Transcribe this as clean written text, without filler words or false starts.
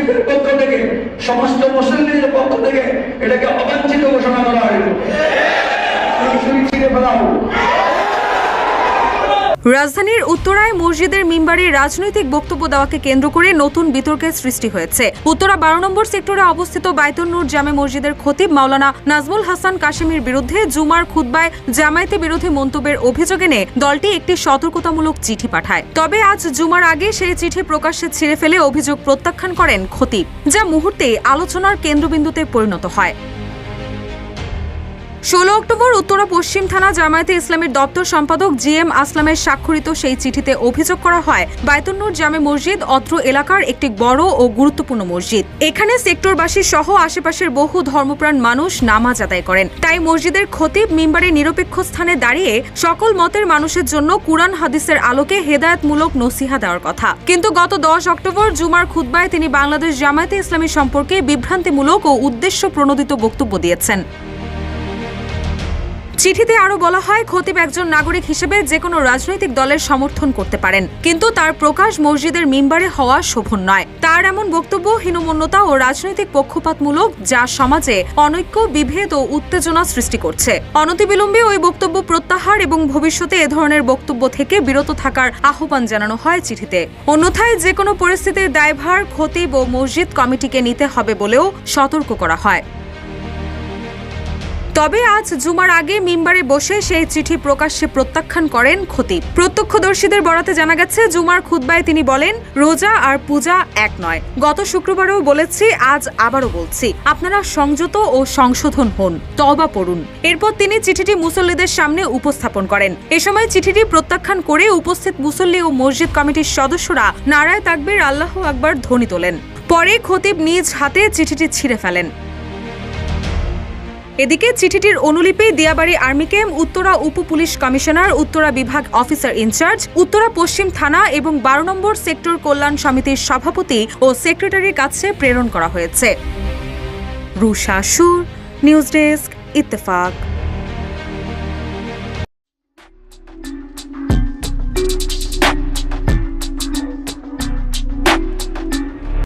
মসজিদের পক্ষ থেকে, সমস্ত মুসলিমদের পক্ষ থেকে এটাকে অবাঞ্ছিত ঘোষণা করা হয়েছে। ছিঁড়ে ফেলা হোক। রাজধানীর উত্তরায় মসজিদের মিম্বারে রাজনৈতিক বক্তব্য দেওয়াকে কেন্দ্র করে নতুন বিতর্কের সৃষ্টি হয়েছে। উত্তরা 12 নম্বর সেক্টরে অবস্থিত বাইতুন নূর জামে মসজিদের খতিব মাওলানা নাজমুল হাসান কাশেমির বিরুদ্ধে জুমার খুতবায় জামায়াতে বিরোধী মন্তব্যের অভিযোগ এনে দলটি একটি সতর্কতামূলক চিঠি পাঠায়। তবে আজ জুমার আগে সেই চিঠি প্রকাশ্যে ছিঁড়ে ফেলে অভিযোগ প্রত্যাখ্যান করেন খতিব, যা মুহূর্তেই আলোচনার কেন্দ্রবিন্দুতে পরিণত হয়। 16 অক্টোবর উত্তরা পশ্চিম থানা জামায়াতে ইসলামীর দপ্তর সম্পাদক GM আসলামের স্বাক্ষরিত সেই চিঠিতে অভিযোগ করা হয়, বাইতুন নূর জামে মসজিদ অত্র এলাকার একটি বড় ও গুরুত্বপূর্ণ মসজিদ। এখানে সেক্টরবাসী সহ আশেপাশের বহু ধর্মপ্রাণ মানুষ নামাজ আদায় করেন। তাই মসজিদের খতিব মিম্বারে নিরপেক্ষ স্থানে দাঁড়িয়ে সকল মতের মানুষের জন্য কুরআন হাদিসের আলোকে হেদায়েতমূলক নসিহা দেওয়ার কথা। কিন্তু গত 10 অক্টোবর জুমার খুতবায় তিনি বাংলাদেশ জামায়াতে ইসলামী সম্পর্কে বিভ্রান্তিমূলক ও উদ্দেশ্য প্রণোদিত বক্তব্য দিয়েছেন। চিঠিতে আরো বলা হয়, খতিব একজন নাগরিক হিসেবে যে কোনো রাজনৈতিক দলের সমর্থন করতে পারেন, কিন্তু তার প্রকাশ মসজিদের মিম্বারে হওয়া শোভন নয়। তার এমন বক্তব্য হীনমন্যতা ও রাজনৈতিক পক্ষপাতমূলক, যা সমাজে অনৈক্য, বিভেদ ও উত্তেজনা সৃষ্টি করছে। অনতিবিলম্বে ওই বক্তব্য প্রত্যাহার এবং ভবিষ্যতে এ ধরনের বক্তব্য থেকে বিরত থাকার আহ্বান জানানো হয় চিঠিতে। অন্যথায় যে কোনো পরিস্থিতির দায়ভার খতিব ও মসজিদ কমিটিকে নিতে হবে বলেও সতর্ক করা হয়। তবে আজ জুমার আগে মিম্বারে বসে সেই চিঠি প্রকাশ্যে প্রত্যাখ্যান করেন খতিব। প্রত্যক্ষদর্শীদের বরাতে জানা গেছে, জুমার খুতবায় তিনি বলেন, রোজা আর পূজা এক নয়। গত শুক্রবারেও বলেছি, আজ আবারও বলছি, আপনারা সংযত ও সংশোধন হন, তওবা পড়ুন। এরপর তিনি চিঠিটি মুসল্লিদের সামনে উপস্থাপন করেন। এ সময় চিঠিটি প্রত্যাখ্যান করে উপস্থিত মুসল্লি ও মসজিদ কমিটির সদস্যরা নারায়ে তাকবীর, আল্লাহু আকবার ধ্বনি তোলেন। পরে খতিব নিজ হাতে চিঠিটি ছিঁড়ে ফেলেন। এদিকে চিঠিটির অনুলিপি দিয়াবাড়ি আর্মি ক্যাম্প, উত্তরা উপ পুলিশ কমিশনার, উত্তরা বিভাগ অফিসার ইনচার্জ, উত্তরা পশ্চিম থানা এবং 12 নম্বর সেক্টর কল্যাণ সমিতির সভাপতি ও সেক্রেটারির কাছে প্রেরণ করা হয়েছে। রুশা সুর, নিউজ ডেস্ক, ইত্তেফাক।